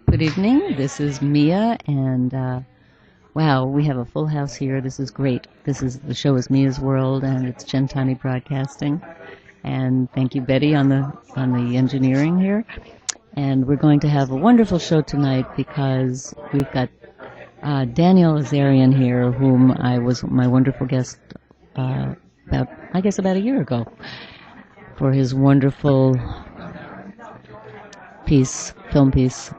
Good evening. This is Mia, and wow, we have a full house here. This is great. The show is Mia's World, and it's Centanni Broadcasting. And thank you, Betty, on the engineering here. And we're going to have a wonderful show tonight because we've got Daniel Azarian here, whom I was my wonderful guest about a year ago for his wonderful film piece,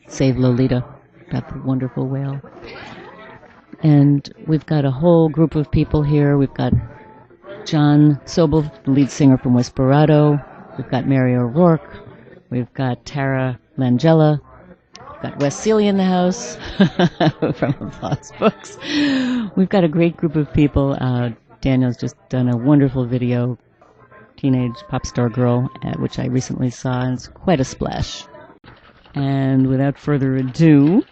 Save Lolita, about the wonderful whale. And we've got a whole group of people here. We've got John Sobel, the lead singer from Whisperado. We've got Mary O'Rourke. We've got Tara Langella. We've got Wes Seeley in the house from Applause Books. We've got a great group of people. Daniel's just done a wonderful video, Teenage Popstar Girl, which I recently saw, and it's quite a splash. And without further ado,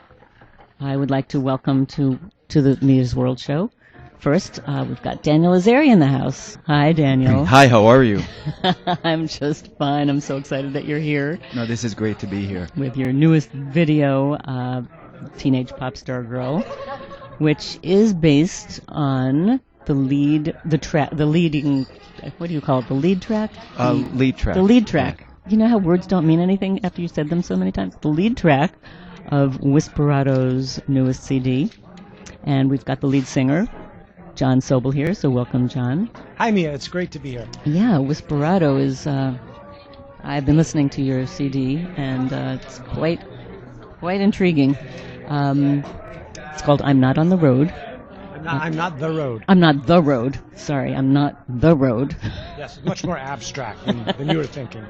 I would like to welcome to the Mia's World show. First, we've got Daniel Azarian in the house. Hi, Daniel. Hi, how are you? I'm just fine. I'm so excited that you're here. No, this is great to be here. With your newest video, Teenage Popstar Girl, which is based on the lead track. What do you call it? The lead track? Lead track. The lead track. Yeah. You know how words don't mean anything after you said them so many times? The lead track of Whisperado's newest CD. And we've got the lead singer, John Sobel, here, so welcome, John. Hi, Mia. It's great to be here. Yeah, Whisperado is... I've been listening to your CD, and it's quite intriguing. It's called I'm Not on the Road. I'm not the road. I'm not the road. Sorry, I'm not the road. Yes, much more abstract than you were thinking.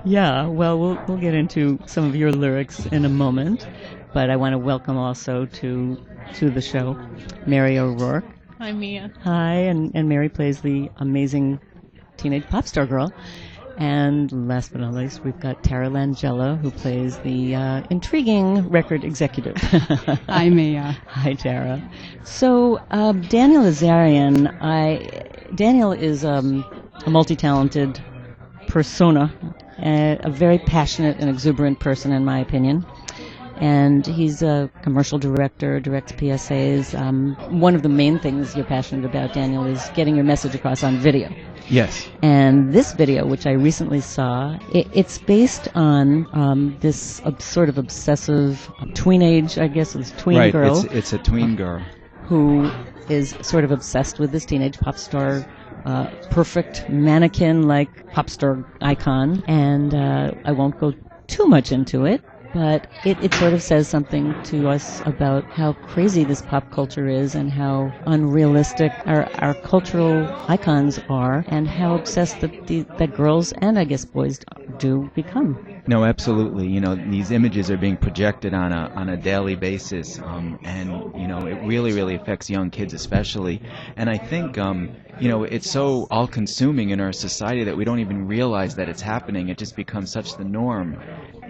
Yeah, well, we'll get into some of your lyrics in a moment, but I want to welcome also to the show Mary O'Rourke. Hi, Mia. Hi, and Mary plays the amazing teenage pop star girl. And last but not least, we've got Tara Langella, who plays the intriguing record executive. Hi, Mia. Hi, Tara. So, Daniel Azarian, Daniel is a multi-talented persona, a very passionate and exuberant person, in my opinion. And he's a commercial director, directs PSAs. One of the main things you're passionate about, Daniel, is getting your message across on video. Yes. And this video, which I recently saw, it's based on this sort of obsessive tweenage, I guess it's tween girl. Right, it's a tween girl. Who is sort of obsessed with this teenage pop star, perfect mannequin-like pop star icon. And I won't go too much into it, but it sort of says something to us about how crazy this pop culture is and how unrealistic our cultural icons are and how obsessed that girls and I guess boys do become. No, absolutely. You know, these images are being projected on a daily basis, and you know, it really affects young kids especially. And I think it's so all-consuming in our society that we don't even realize that it's happening. It just becomes such the norm.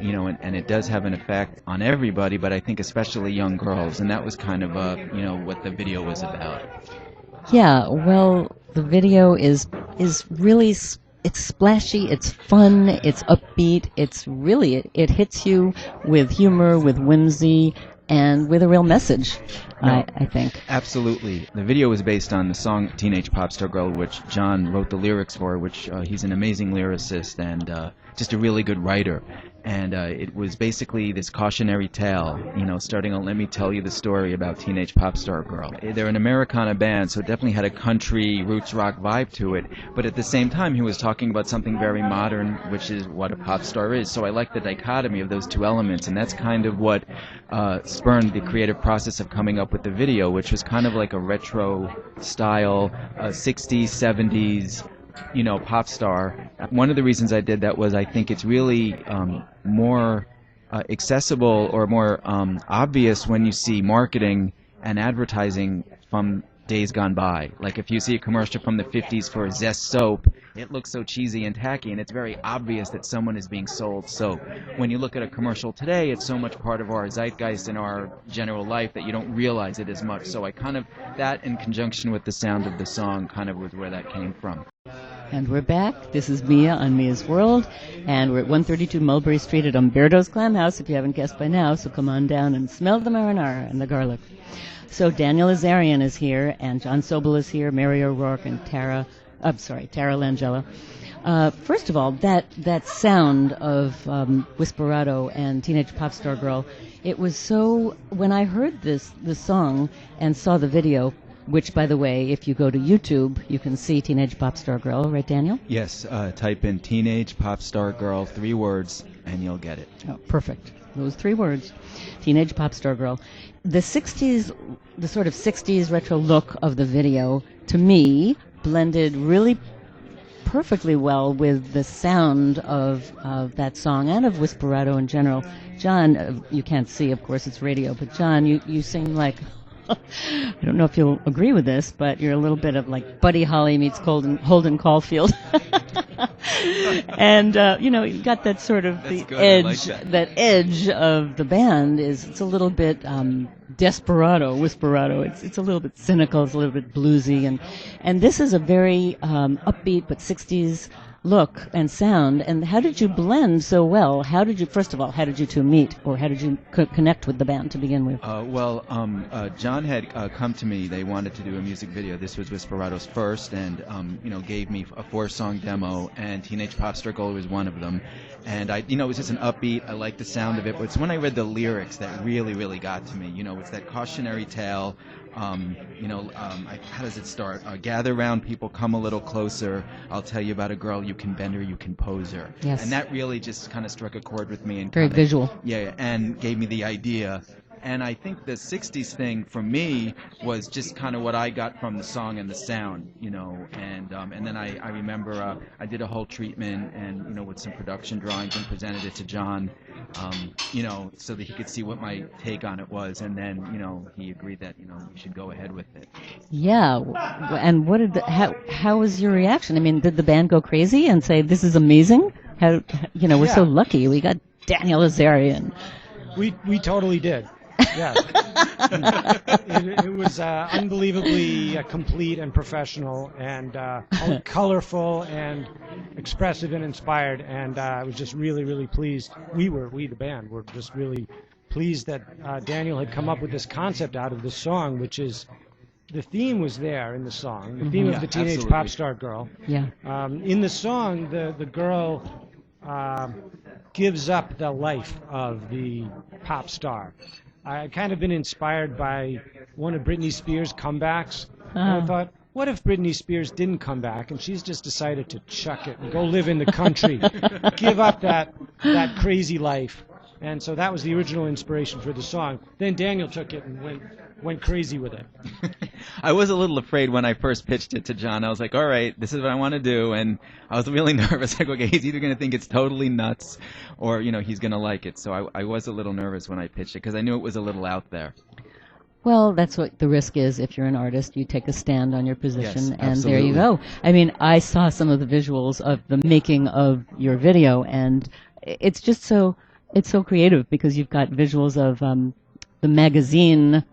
You know, and it does have an effect on everybody, but I think especially young girls, and that was kind of what the video was about. Yeah, well, the video is really, it's splashy, it's fun, it's upbeat, it hits you with humor, with whimsy, and with a real message, no, I think. Absolutely. The video was based on the song Teenage Popstar Girl, which John wrote the lyrics for, which he's an amazing lyricist and just a really good writer. And it was basically this cautionary tale, starting on let me tell you the story about Teenage Popstar Girl. They're an Americana band, so it definitely had a country roots rock vibe to it. But at the same time, he was talking about something very modern, which is what a pop star is. So I like the dichotomy of those two elements, and that's kind of what spurned the creative process of coming up with the video, which was kind of like a retro style, 60s, 70s, pop star. One of the reasons I did that was I think it's really more accessible or more obvious when you see marketing and advertising from days gone by. Like if you see a commercial from the 50s for Zest soap, it looks so cheesy and tacky, and it's very obvious that someone is being sold soap. When you look at a commercial today, it's so much part of our zeitgeist and our general life that you don't realize it as much. So I kind of, that in conjunction with the sound of the song kind of was where that came from. And we're back. This is Mia on Mia's World, and we're at 132 Mulberry Street at Umberto's Clam House, if you haven't guessed by now, so come on down and smell the marinara and the garlic. So Daniel Azarian is here, and John Sobel is here, Mary O'Rourke, and Tara Langella. First of all, that sound of Whisperado and Teenage Popstar Girl, it was so, when I heard the song and saw the video, which, by the way, if you go to YouTube, you can see Teenage Popstar Girl, right, Daniel? Yes, type in Teenage Popstar Girl, 3 words, and you'll get it. Oh, perfect. Those 3 words. Teenage Popstar Girl. The 60s, the sort of 60s retro look of the video, to me, blended really perfectly well with the sound of that song and of Whisperado in general. John, you can't see, of course, it's radio, but John, you sing like... I don't know if you'll agree with this, but you're a little bit of like Buddy Holly meets Holden Caulfield. And, you got that sort of the edge, that edge of the band it's a little bit Whisperado. It's a little bit cynical, it's a little bit bluesy, and this is a very upbeat but 60s look and sound. And how did you blend so well? First of all, how did you two meet, or how did you connect with the band to begin with? John had come to me. They wanted to do a music video. This was Whisperado's first, and gave me a 4-song demo, and Teenage Popstar Girl was one of them. And it was just an upbeat. I liked the sound of it, but it's when I read the lyrics that really, really got to me. It's that cautionary tale. How does it start? Gather round, people, come a little closer. I'll tell you about a girl. You can bend her, you can pose her. Yes. And that really just kind of struck a chord with me. And very visual. Yeah, and gave me the idea. And I think the 60s thing for me was just kind of what I got from the song and the sound, and then I remember I did a whole treatment and, with some production drawings and presented it to John, so that he could see what my take on it was. And then, he agreed that, we should go ahead with it. Yeah. And how was your reaction? I mean, did the band go crazy and say, this is amazing? We're so lucky. We got Daniel Azarian. We totally did. Yeah. It was unbelievably complete and professional and colorful and expressive and inspired, and I was just really, really pleased. We, the band, were just really pleased that Daniel had come up with this concept out of the song, which is, the theme was there in the song, the theme of the Teenage Popstar Girl. Yeah. In the song, the girl gives up the life of the pop star. I'd kind of been inspired by one of Britney Spears' comebacks. And I thought, what if Britney Spears didn't come back and she's just decided to chuck it and go live in the country, give up that crazy life? And so that was the original inspiration for the song. Then Daniel took it and went crazy with it. I was a little afraid when I first pitched it to John. I was like, all right, this is what I want to do. And I was really nervous. Like, okay, he's either going to think it's totally nuts or, he's going to like it. So I was a little nervous when I pitched it because I knew it was a little out there. Well, that's what the risk is. If you're an artist, you take a stand on your position, yes, and absolutely. There you go. I mean, I saw some of the visuals of the making of your video, and it's just so creative because you've got visuals of the magazine,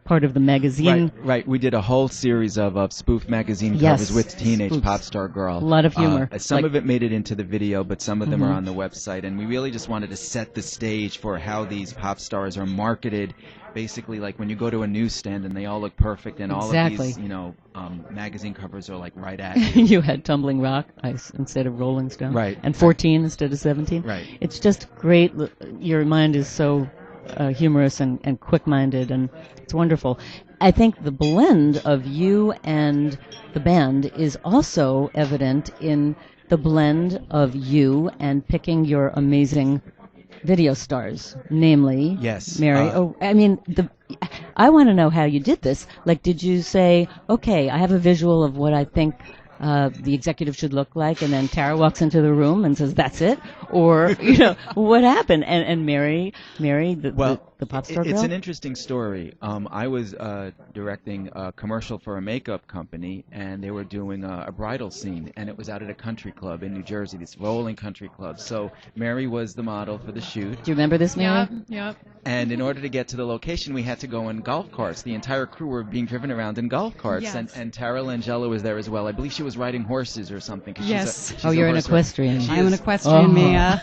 part of the magazine. Right. We did a whole series of spoof magazine covers with Teenage Popstar Girl. A lot of humor. Some of it made it into the video, but some of them are on the website. And we really just wanted to set the stage for how these pop stars are marketed. Basically, like when you go to a newsstand and they all look perfect, and all of these, magazine covers are like right at you. You had Tumbling Rock instead of Rolling Stone. Right. And 14 instead of 17. Right. It's just great. Your mind is so humorous and quick-minded, and it's wonderful. I think the blend of you and the band is also evident in the blend of you and picking your amazing video stars, namely Mary. I want to know how you did this. Like, did you say, okay, I have a visual of what I think the executive should look like, and then Tara walks into the room and says, "That's it," or what happened? And Mary, the pop star girl. It's an interesting story. I was directing a commercial for a makeup company, and they were doing a bridal scene, and it was out at a country club in New Jersey, this rolling country club. So Mary was the model for the shoot. Do you remember this, Mary? Yep. And in order to get to the location, we had to go in golf carts. The entire crew were being driven around in golf carts, Yes. and Tara Langella was there as well. I believe she was riding horses or something. 'Cause Yes. she's Oh, you're an horse equestrian. She I'm an is. equestrian, Mia.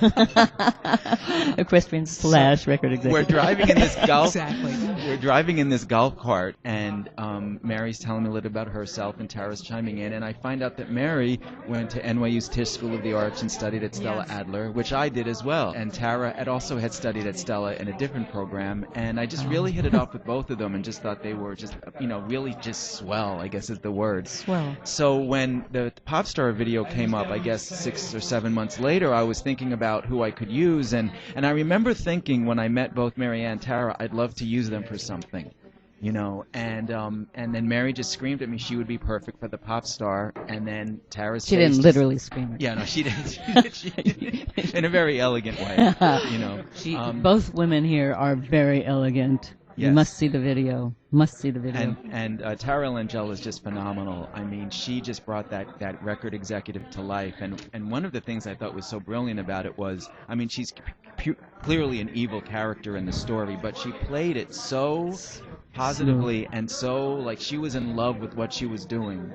Equestrian / record executive. We're driving in this golf. Exactly. We're driving in this golf cart, and Mary's telling me a little about herself, and Tara's chiming in, and I find out that Mary went to NYU's Tisch School of the Arts and studied at Stella Yes. Adler, which I did as well. And Tara also had studied at Stella in a different program, and I just really hit it off with both of them, and just thought they were just, really just swell, I guess is the word. Swell. So when the Popstar video came up, I guess 6 or 7 months later, I was thinking about who I could use, and I remember thinking when I met both Mary and Tara, I'd love to use them for something, and then Mary just screamed at me she would be perfect for the Popstar, and then Tara's She face didn't just- literally scream. Yeah, no, she did. She did. In a very elegant way, Both women here are very elegant. You Yes. must see the video. Must see the video. And Tara Langella is just phenomenal. I mean, she just brought that record executive to life. And one of the things I thought was so brilliant about it was, I mean, she's clearly an evil character in the story, but she played it so positively and so like she was in love with what she was doing,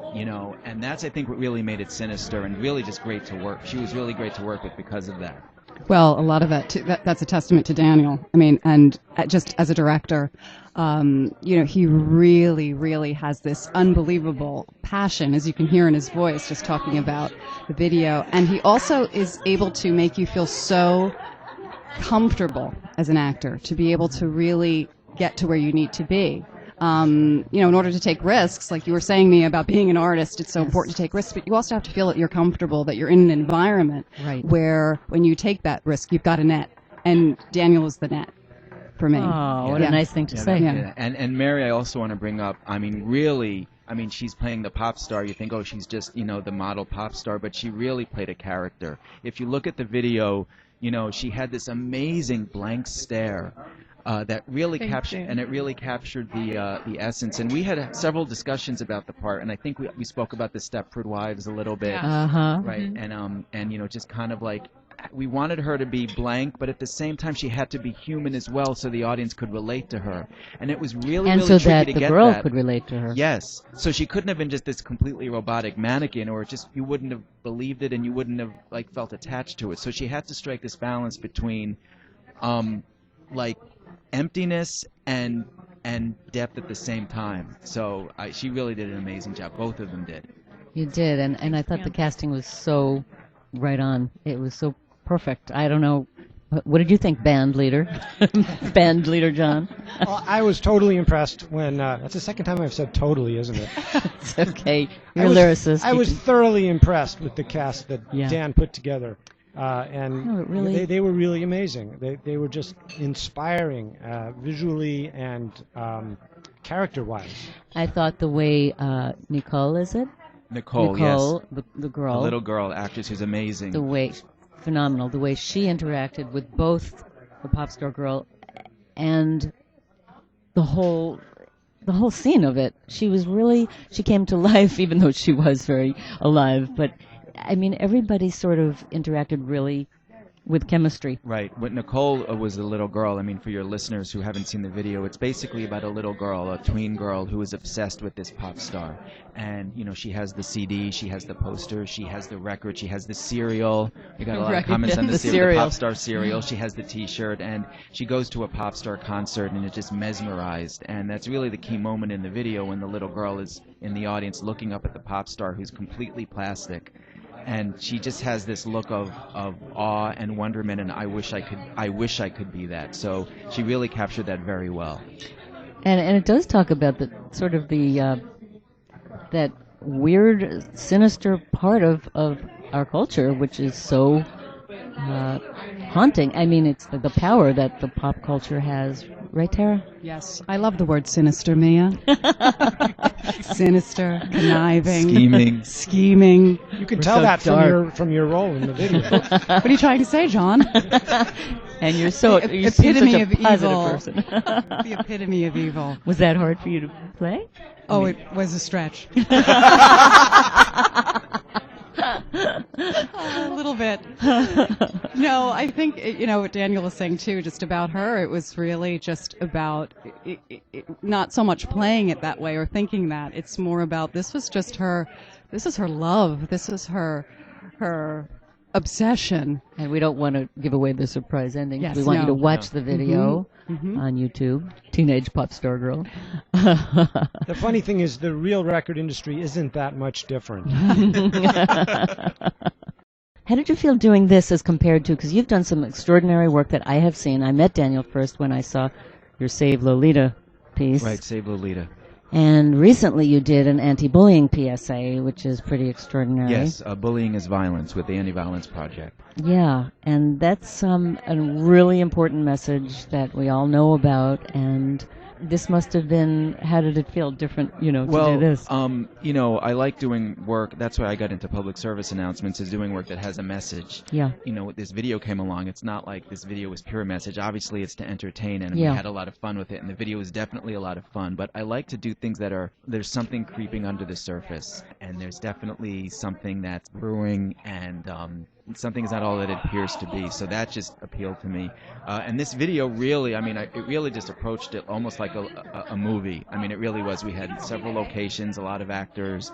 and that's, I think, what really made it sinister and really just great to work. She was really great to work with because of that. Well, a lot of that's a testament to Daniel. I mean, and just as a director, he really, really has this unbelievable passion, as you can hear in his voice, just talking about the video. And he also is able to make you feel so comfortable as an actor, to be able to really get to where you need to be. In order to take risks, like you were saying, Mia, about being an artist, it's so important to take risks, but you also have to feel that you're comfortable, that you're in an environment where when you take that risk, you've got a net. And Daniel is the net for me. Oh, what a nice thing to say. Yeah. And Mary, I also want to bring up, she's playing the pop star. You think, oh, she's just, the model pop star, but she really played a character. If you look at the video, she had this amazing blank stare. That really captured, and it really captured the essence. And we had several discussions about the part, and I think we spoke about the Stepford Wives a little bit, right? Mm-hmm. And just kind of like we wanted her to be blank, but at the same time she had to be human as well, so the audience could relate to her. And it was really And really so tricky that to the get girl that. could relate to her. Yes, so she couldn't have been just this completely robotic mannequin, or just you wouldn't have believed it, and you wouldn't have felt attached to it. So she had to strike this balance between, emptiness and depth at the same time. So she really did an amazing job. Both of them did. You did, and I thought the casting was so right on. It was so perfect. I don't know. What did you think, band leader? Band leader John? Well, I was totally impressed when, that's the second time I've said totally, isn't it? It's okay. You're a lyricist. I was thoroughly impressed with the cast that Yeah. Dan put together. No, it really- they were really amazing. They were just inspiring, visually and character-wise. I thought the way Nicole, is it? Nicole, Nicole, yes. the girl. A little girl actress who's amazing. The way, phenomenal. The way she interacted with both the pop star girl and the whole scene of it. She came to life, even though she was very alive. But I mean, everybody sort of interacted really with chemistry. Right. What Nicole was a little girl. I mean, for your listeners who haven't seen the video, it's basically about a little girl, a tween girl, who is obsessed with this pop star. And, she has the CD, she has the poster, she has the record, she has the cereal. We got a lot of comments on the cereal, the pop star cereal. She has the T-shirt, and she goes to a pop star concert and is just mesmerized. And that's really the key moment in the video, when the little girl is in the audience looking up at the pop star who's completely plastic. And she just has this look of awe and wonderment, and I wish I could be that. So she really captured that very well. And it does talk about the sort of the that weird, sinister part of our culture, which is so haunting. I mean, it's the power that the pop culture has, right, Tara? Yes, I love the word sinister, Mia. Sinister, conniving, Scheming. scheming. You can We're tell so that dark. from your role in the video. What are you trying to say, John? And you seem Epitome such a of positive evil. person. The epitome of evil. Was that hard for you to play? Oh, it was a stretch. A little bit. No, I think, what Daniel was saying too, just about her, it was really just about not so much playing it that way or thinking that. It's more about this is her love. This is her obsession. And we don't want to give away the surprise ending. Yes, we want you to no. watch the video on YouTube, Teenage Popstar Girl. The funny thing is, the real record industry isn't that much different. How did you feel doing this as compared to, because you've done some extraordinary work that I have seen. I met Daniel first when I saw your Save Lolita piece. Right, Save Lolita. And recently you did an anti-bullying PSA, which is pretty extraordinary. Yes, Bullying is Violence with the Anti-Violence Project. Yeah, and that's a really important message that we all know about, and this must have been, how did it feel different, to do this? I like doing work. That's why I got into public service announcements, is doing work that has a message. Yeah. This video came along. It's not like this video was pure message. Obviously, it's to entertain, and Yeah. we had a lot of fun with it, and the video is definitely a lot of fun. But I like to do things that there's something creeping under the surface, and there's definitely something that's brewing, and something is not all that it appears to be. So that just appealed to me. And this video really, it really just approached it almost like a movie. It really was. We had several locations, a lot of actors.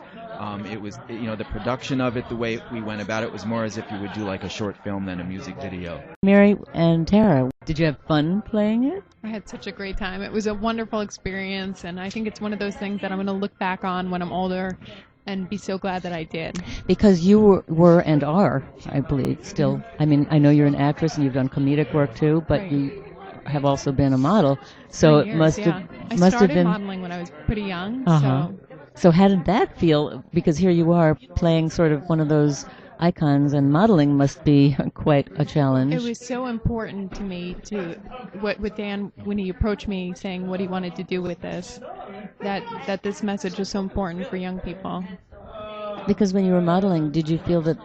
It was, the production of it, the way we went about it was more as if you would do like a short film than a music video. Mary and Tara, did you have fun playing it? I had such a great time. It was a wonderful experience, and I think it's one of those things that I'm going to look back on when I'm older and be so glad that I did. Because you were and are, I believe, still. I know you're an actress and you've done comedic work too, but Right. you have also been a model. So For it must years, have I must have started been. modeling when I was pretty young, Uh-huh. So how did that feel? Because here you are playing sort of one of those icons, and modeling must be quite a challenge. it was so important to me with Dan when he approached me saying what he wanted to do with this, that this message was so important for young people. Because when you were modeling, did you feel that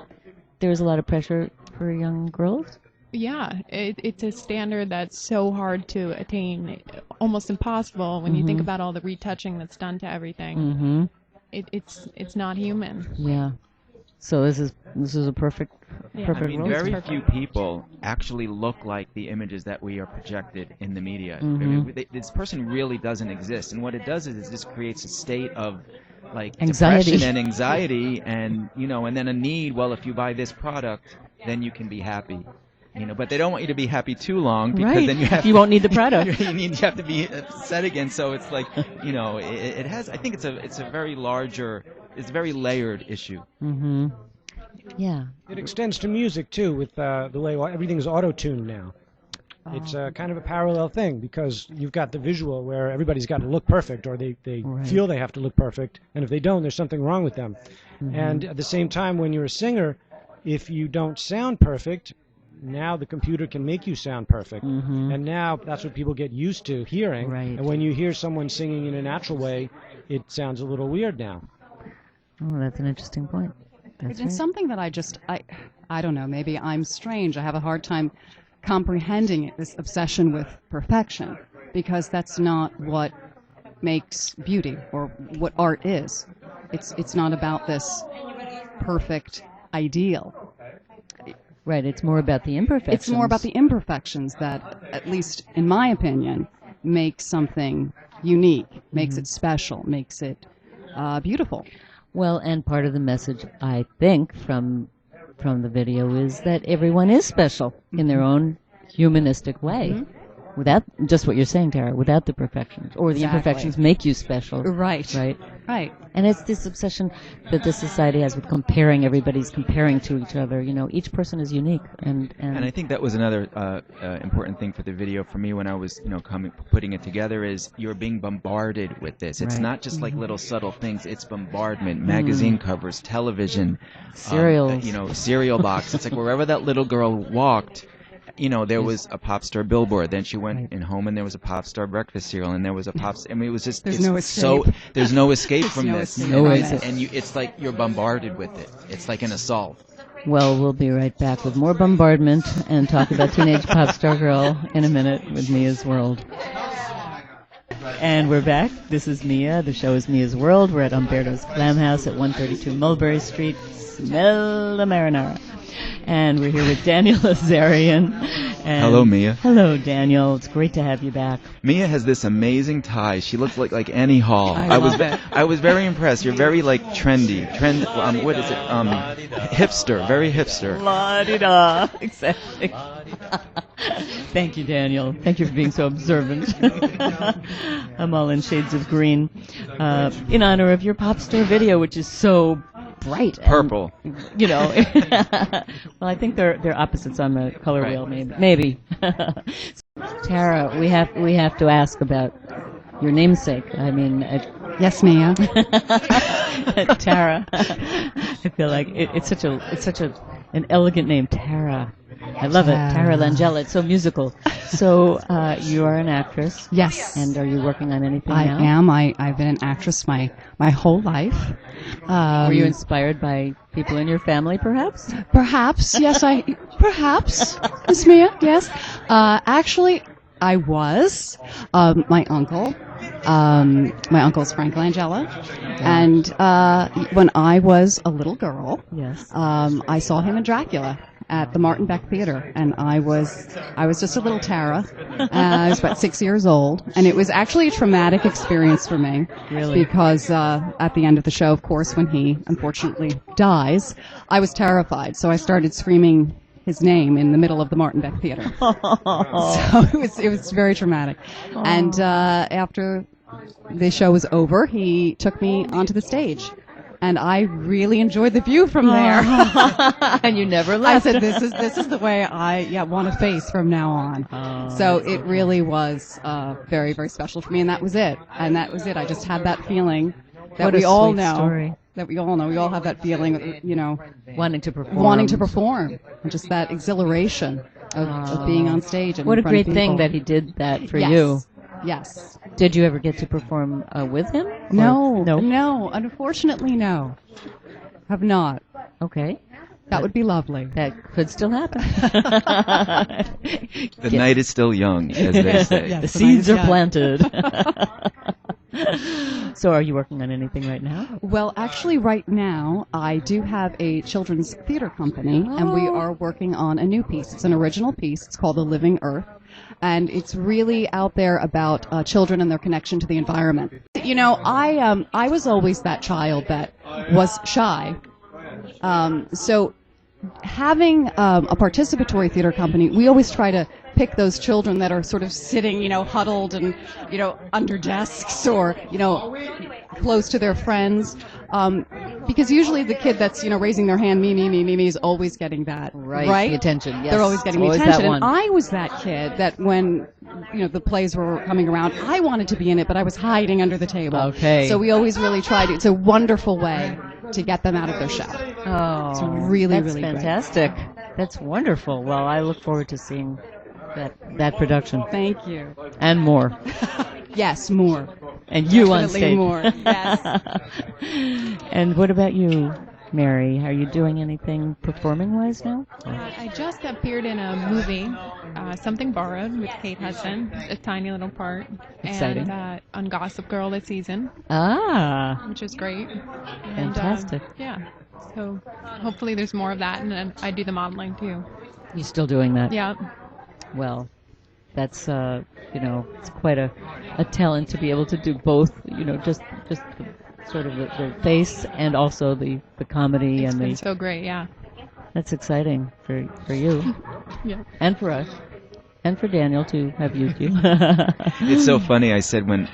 there was a lot of pressure for young girls? Yeah, it's a standard that's so hard to attain, almost impossible when you think about all the retouching that's done to everything. Mm-hmm. It's not human. Yeah. So this is a perfect Yeah. role. Very Perfect. few people actually look like the images that we are projected in the media. This person really doesn't exist, and what it does is it just creates a state of like Anxiety. depression and anxiety, and and then a need. Well, if you buy this product, then you can be happy. But they don't want you to be happy too long, because Right. then you have You won't need the product. you have to be upset again. So it's like it has. I think it's a very very layered issue. Mm-hmm. Yeah. It extends to music too, with the way everything's auto-tuned now. It's kind of a parallel thing, because you've got the visual where everybody's got to look perfect, or they Right. feel they have to look perfect, and if they don't, there's something wrong with them. And at the same time, when you're a singer, if you don't sound perfect, now the computer can make you sound perfect. And now that's what people get used to hearing. Right. And when you hear someone singing in a natural way, it sounds a little weird now. Oh, that's an interesting point. That's It's right. something that I don't know, maybe I'm strange. I have a hard time comprehending it, this obsession with perfection, because that's not what makes beauty or what art is. It's not about this perfect ideal. Right. It's more about the imperfections. It's more about the imperfections that, at least in my opinion, make something unique, makes it special, makes it beautiful. Well, and part of the message, I think, from the video is that everyone is special in their own humanistic way. Without just what you're saying, Tara, without the perfections, or the Exactly. imperfections make you special. Right. Right. Right. And it's this obsession that this society has with comparing. Everybody's comparing to each other. Each person is unique, and And I think that was another important thing for the video for me when I was, putting it together, is you're being bombarded with this. It's Right. not just like little subtle things. It's bombardment. Magazine covers, television, Cereals. cereal box. It's like wherever that little girl walked, there was a Popstar billboard. Then she went in home, and there was a Popstar breakfast cereal, and there was a Popstar. I mean, it was just There's no escape. there's no escape from no this. escape No and, escape. and it's like you're bombarded with it. It's like an assault. Well, we'll be right back with more bombardment and talk about Teenage Popstar Girl in a minute with Mia's World. And we're back. This is Mia. The show is Mia's World. We're at Umberto's Clam House at 132 Mulberry Street. Smell the marinara. And we're here with Daniel Azarian. And Hello, Mia. Hello, Daniel. It's great to have you back. Mia has this amazing tie. She looks like Annie Hall. I love it. I was very impressed. You're very trendy. What is it? Hipster. Very hipster. La-di-da. Exactly. Thank you, Daniel. Thank you for being so observant. I'm all in shades of green. In honor of your Popstar video, which is so bright. and, Purple. well, I think they're opposites on the color wheel, maybe. Tara, we have to ask about your namesake. I mean, Yes, Mia. Tara. I feel like it's such an elegant name, Tara. I love it, Tara Langella. It's so musical. So you are an actress. Yes. And are you working on anything I now? am. I've been an actress my whole life. Were you inspired by people in your family, perhaps? Perhaps, yes, perhaps, Miss Mia, yes. Actually, I was. My uncle's Frank Langella. And when I was a little girl, Yes. I saw him in Dracula at the Martin Beck Theater, and I was just a little Tara. I was about 6 years old, and it was actually a traumatic experience for me. Really? Because at the end of the show, of course, when he unfortunately dies, I was terrified, so I started screaming his name in the middle of the Martin Beck Theater. So it was very traumatic. And after the show was over, he took me onto the stage. And I really enjoyed the view from there. And you never I left. said, "This is the way I want to face from now on." So it really was very, very special for me, and that was it. I just had that feeling that What a we all sweet know. story. That we all know. We all have that feeling, Wanting to perform. and just that exhilaration of being on stage. And What a in front of great thing people. that he did that for Yes. you. Yes. Did you ever get to perform with him? No. No. No. Unfortunately, no. Have not. Okay. That would be lovely. That could still happen. The night is still young, as they say. Yes, The the seeds night are is planted. So are you working on anything right now? Well, actually, right now, I do have a children's theater company, and we are working on a new piece. It's an original piece. It's called The Living Earth, and it's really out there about children and their connection to the environment. I was always that child that was shy. So having a participatory theater company, we always try to pick those children that are sort of sitting, huddled and, under desks or, close to their friends. Because usually the kid that's, raising their hand, me, is always getting that. Right? The attention. Yes. They're always getting the Always attention. that one. And I was that kid that when, the plays were coming around, I wanted to be in it, but I was hiding under the table. Okay. So we always really tried. It's a wonderful way to get them out of their shell. Oh, It's really, that's really great. fantastic. That's wonderful. Well, I look forward to seeing that production Thank you. and more. Yes, more. And you on Definitely stage. more. Yes. And what about you, Mary? Are you doing anything performing-wise now? I just appeared in a movie, Something Borrowed, with Kate Hudson, a tiny little part. Exciting. And on Gossip Girl this season, Ah, which is great. And, fantastic. yeah. So hopefully there's more of that, and then I do the modeling too. You still doing that? Yeah. Well, that's it's quite a talent to be able to do both. Just the, sort of the face and also the comedy It's and been so great, yeah. that's exciting for you Yeah. and for us. and for Daniel to have used you. It's so funny. I said when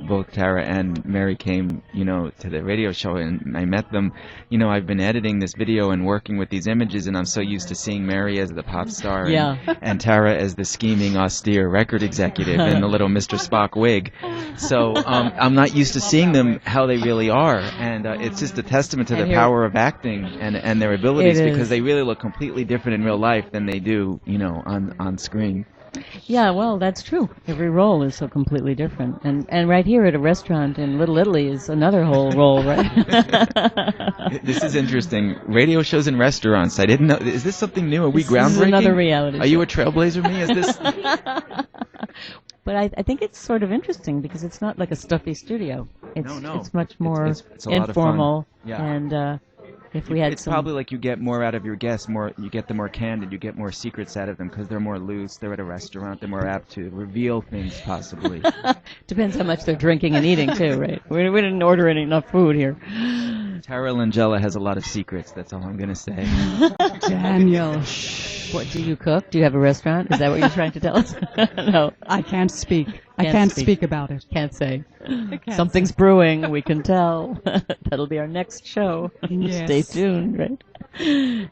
both Tara and Mary came, to the radio show, and I met them, I've been editing this video and working with these images, and I'm so used to seeing Mary as the pop star and Tara as the scheming, austere record executive in the little Mr. Spock wig. So I'm not used to seeing them how they really are, and it's just a testament to their power of acting and their abilities, because they really look completely different in real life than they do, on screen. Yeah, well, that's true. Every role is so completely different. And right here at a restaurant in Little Italy is another whole role, right? This is interesting. Radio shows in restaurants. I didn't know. Is this something new? Are we groundbreaking? This is another reality Are you a trailblazer, me? Is this? But I think it's sort of interesting because it's not like a stuffy studio. It's much more it's a lot informal. Of fun. Yeah. And if we had it's probably like you get more out of your guests, you get them more candid, you get more secrets out of them because they're more loose, they're at a restaurant, they're more apt to reveal things possibly. Depends how much they're drinking and eating too, right? We didn't order enough food here. Tara Langella has a lot of secrets, that's all I'm going to say. Daniel. What, do you cook? Do you have a restaurant? Is that what you're trying to tell us? No. I can't speak. I can't speak about it. Can't say. Something's brewing, we can tell. That'll be our next show. Yes. Stay tuned, right?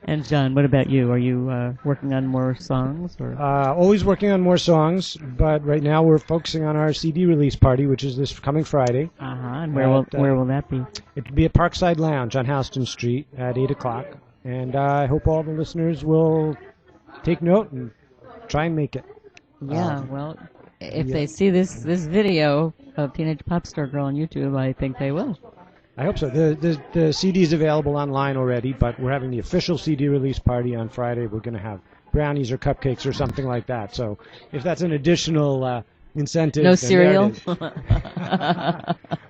And John, what about you? Are you working on more songs? Or? Always working on more songs, but right now we're focusing on our CD release party, which is this coming Friday. And where will that be? It will be at Parkside Lounge on Houston Street at 8 o'clock. And I hope all the listeners will take note and try and make it. Yeah, well, if they see this video of Teenage Popstar Girl on YouTube, I think they will. I hope so. The CD is available online already, but we're having the official CD release party on Friday. We're going to have brownies or cupcakes or something like that. So if that's an additional incentive. No cereal?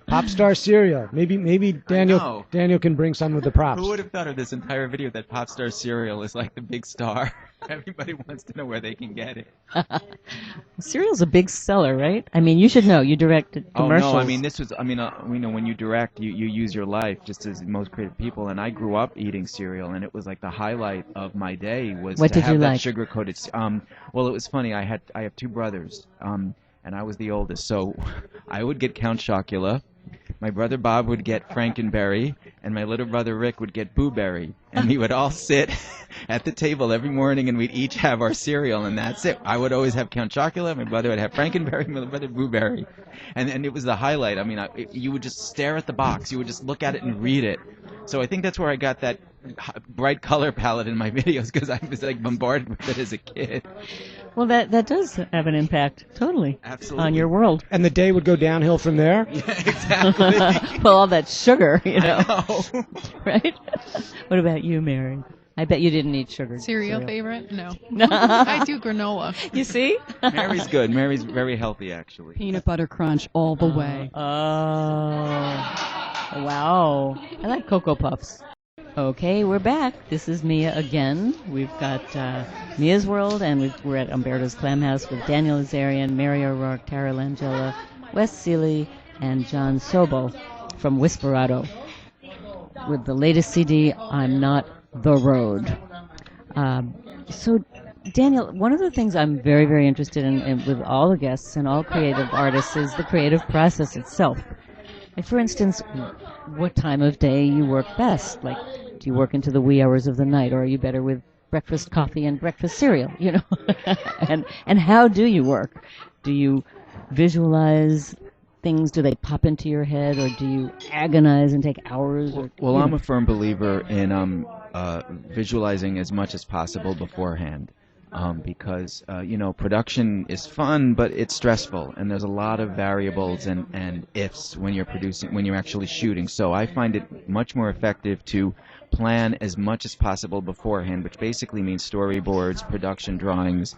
Popstar cereal. Maybe Daniel can bring some of the props. Who would have thought of this entire video that Popstar cereal is like the big star? Everybody wants to know where they can get it. Cereal's a big seller, right? I mean, you should know. You directed commercials. Oh, no, I mean, when you direct, you use your life just as most creative people. And I grew up eating cereal, and it was like the highlight of my day was what to did have you that like? sugar-coated. Well, it was funny. I have two brothers, and I was the oldest. So I would get Count Chocula. My brother Bob would get Frankenberry, and my little brother Rick would get Boo Berry. And we would all sit at the table every morning, and we'd each have our cereal, and that's it. I would always have Count Chocula, my brother would have Frankenberry, my brother Boo Berry. And it was the highlight. I mean, you would just stare at the box. You would just look at it and read it. So I think that's where I got that bright color palette in my videos, because I was like bombarded with it as a kid. Well, that does have an impact, totally, Absolutely. on your world. And the day would go downhill from there? Yeah, exactly. Well, all that sugar, I know. Right? What about you, Mary? I bet you didn't eat sugar. Cereal favorite? No. I do granola. You see? Mary's good. Mary's very healthy, actually. Peanut butter crunch all the way. Oh, wow. I like Cocoa Puffs. Okay, we're back. This is Mia again. We've got Mia's World, and we're at Umberto's Clam House with Daniel Azarian, Mary O'Rourke, Tara Langella, Wes Seeley, and John Sobel from Whisperado with the latest CD, I'm Not the Road. So, Daniel, one of the things I'm very, very interested in with all the guests and all creative artists is the creative process itself. Like, for instance, what time of day you work best? Like, do you work into the wee hours of the night, or are you better with breakfast coffee and breakfast cereal? And how do you work? Do you visualize things? Do they pop into your head, or do you agonize and take hours? Well, I'm a firm believer in visualizing as much as possible beforehand. Because production is fun, but it's stressful, and there's a lot of variables and ifs when you're actually shooting. So I find it much more effective to plan as much as possible beforehand, which basically means storyboards, production drawings,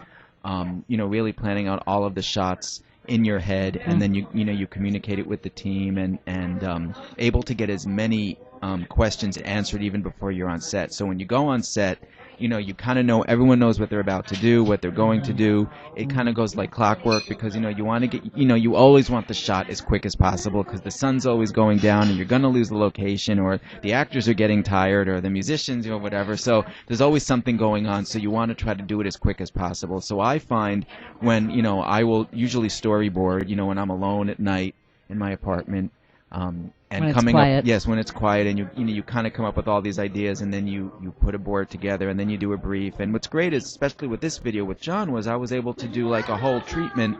really planning out all of the shots in your head, and then you communicate it with the team, and able to get as many questions answered even before you're on set. So when you go on set, you kind of know, everyone knows what they're about to do, what they're going to do. It kind of goes like clockwork because, you want to get, you always want the shot as quick as possible because the sun's always going down and you're going to lose the location, or the actors are getting tired, or the musicians, whatever. So there's always something going on, so you want to try to do it as quick as possible. So I find when, I will usually storyboard, when I'm alone at night in my apartment, and when it's coming quiet. up, yes, when it's quiet, and you kind of come up with all these ideas, and then you put a board together, and then you do a brief. And what's great is, especially with this video with John, was I was able to do like a whole treatment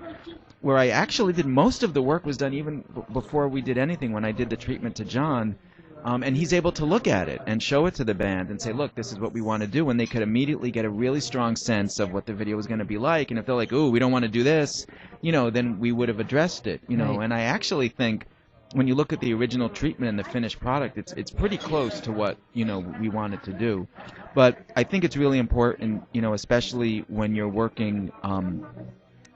where I actually did most of the work was done even before we did anything. When I did the treatment to John, and he's able to look at it and show it to the band and say, look, this is what we want to do, and they could immediately get a really strong sense of what the video was going to be like. And if they're like, ooh, we don't want to do this, then we would have addressed it, Right. And I actually think when you look at the original treatment and the finished product, it's pretty close to what we wanted to do. But I think it's really important, especially when you're working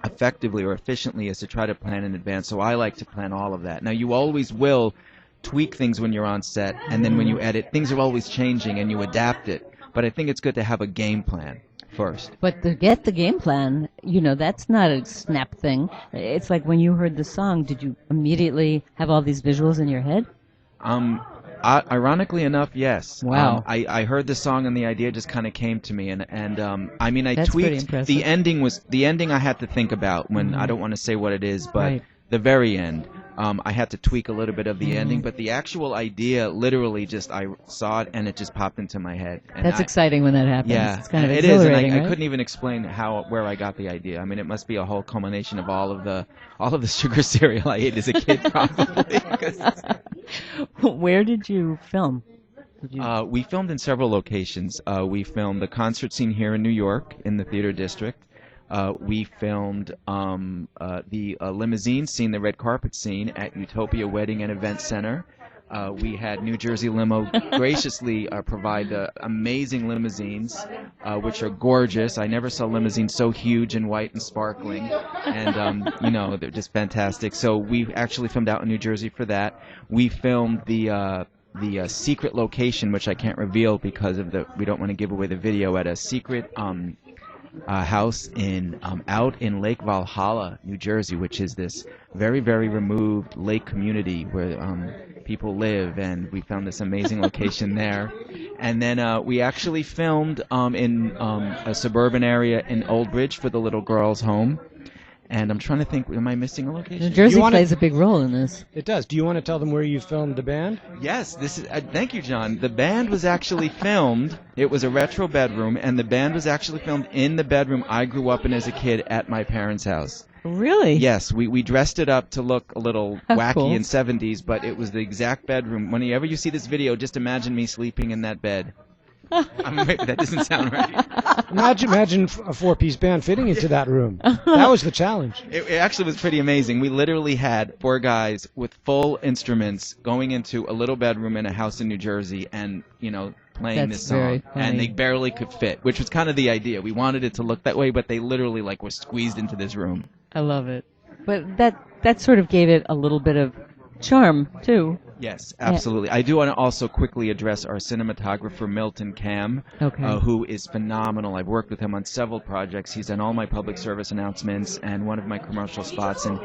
effectively or efficiently, is to try to plan in advance. So I like to plan all of that. Now, you always will tweak things when you're on set, and then when you edit, things are always changing and you adapt it. But I think it's good to have a game plan first. But to get the game plan, that's not a snap thing. It's like when you heard the song, did you immediately have all these visuals in your head? Ironically enough, yes. Wow. I heard the song and the idea just kind of came to me, and I mean, I That's pretty tweaked. impressive. The ending I had to think about when I don't want to say what it is, but Right. the very end. I had to tweak a little bit of the ending, but the actual idea, literally, I saw it and it just popped into my head. And That's exciting when that happens. Yeah, It's kind of it is, and exhilarating, I right? couldn't even explain where I got the idea. I mean, it must be a whole culmination of all of the sugar cereal I ate as a kid, probably. 'Cause Where did you film? we filmed in several locations. We filmed the concert scene here in New York in the theater district. We filmed the limousine scene, the red carpet scene, at Utopia Wedding and Event Center. We had New Jersey Limo graciously provide amazing limousines, which are gorgeous. I never saw limousines so huge and white and sparkling, and they're just fantastic. So we actually filmed out in New Jersey for that. We filmed the secret location, which I can't reveal because we don't want to give away the video, at a secret house out in Lake Valhalla, New Jersey, which is this very, very removed lake community where people live, and we found this amazing location there. And then we actually filmed in a suburban area in Old Bridge for the little girl's home. And I'm trying to think, am I missing a location? New Jersey wanna- plays a big role in this. It does. Do you want to tell them where you filmed the band? Yes, this is. Thank you, John. The band was actually filmed. It was a retro bedroom, and the band was actually filmed in the bedroom I grew up in as a kid at my parents' house. Really? Yes, we dressed it up to look a little How wacky cool. in 70s, but it was the exact bedroom. Whenever you see this video, just imagine me sleeping in that bed. That doesn't sound right. Imagine a four-piece band fitting into that room. That was the challenge. It actually was pretty amazing. We literally had 4 guys with full instruments going into a little bedroom in a house in New Jersey and, playing That's this song. very funny. And they barely could fit, which was kind of the idea. We wanted it to look that way, but they literally were squeezed into this room. I love it. But that sort of gave it a little bit of charm, too. Yes, absolutely. I do want to also quickly address our cinematographer, Milton Cam, Okay. who is phenomenal. I've worked with him on several projects. He's done all my public service announcements and one of my commercial spots. And,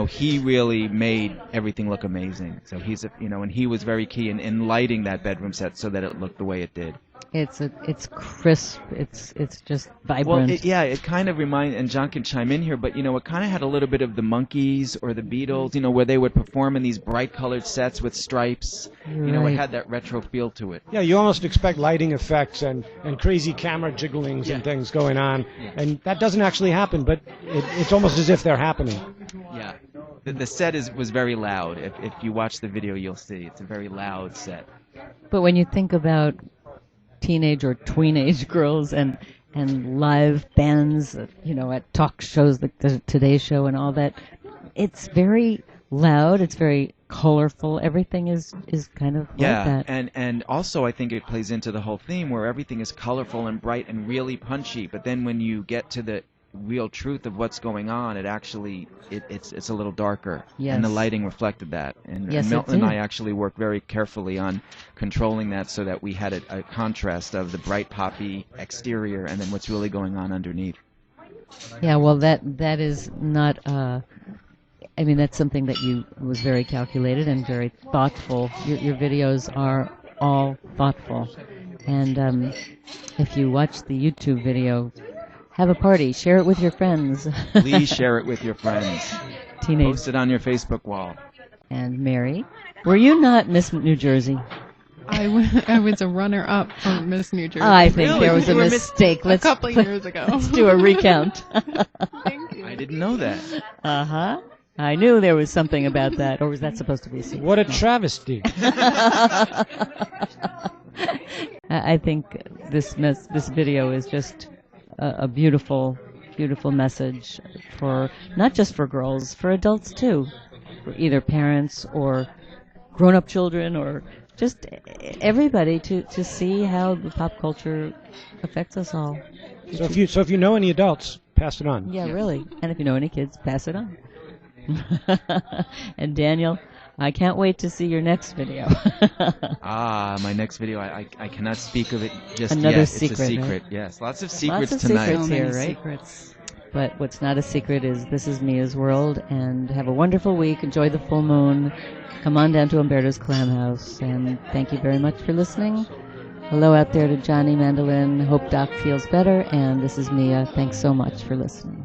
he really made everything look amazing. So and he was very key in lighting that bedroom set so that it looked the way it did. It's crisp. It's just vibrant. Well, it kind of reminds, and John can chime in here, but, it kind of had a little bit of the Monkees or the Beatles, where they would perform in these bright-colored sets with stripes. Right. It had that retro feel to it. Yeah, you almost expect lighting effects and crazy camera jigglings and things going on. Yeah. And that doesn't actually happen, but it's almost as if they're happening. Yeah. The set was very loud. If you watch the video, you'll see. It's a very loud set. But when you think about teenage or tweenage girls and live bands, at talk shows like the Today Show and all that, it's very loud. It's very colorful. Everything is kind of like that. and also I think it plays into the whole theme where everything is colorful and bright and really punchy. But then when you get to real truth of what's going on, it's a little darker. Yes. And the lighting reflected that. And, Yes, and it Milton and did. I actually worked very carefully on controlling that so that we had a contrast of the bright poppy exterior and then what's really going on underneath. Yeah, well, that is not. I mean, that's something that was very calculated and very thoughtful. Your videos are all thoughtful, and if you watch the YouTube video, have a party, share it with your friends. Please share it with your friends. Teenage Post it on your Facebook wall. and Mary, were you not Miss New Jersey? I was a runner-up for Miss New Jersey. I think Really? there was a You were mistake. a couple years ago. Let's do a recount. Thank you. I didn't know that. Uh-huh. I knew there was something about that, or was that supposed to be a secret? What a travesty. I think this video is just a beautiful, beautiful message for not just for girls, for adults too, for either parents or grown-up children or just everybody to see how the pop culture affects us all. So if you know any adults, pass it on. Yeah, really. And if you know any kids, pass it on. And Daniel, I can't wait to see your next video. My next video, I cannot speak of it just Another yet. secret, It's a secret, right? yes. Lots of secrets Lots of tonight. secrets So many here, right? secrets. But what's not a secret is this is Mia's World, and have a wonderful week. Enjoy the full moon. Come on down to Umberto's Clam House, and thank you very much for listening. Hello out there to Johnny Mandolin. Hope Doc feels better, and this is Mia. Thanks so much for listening.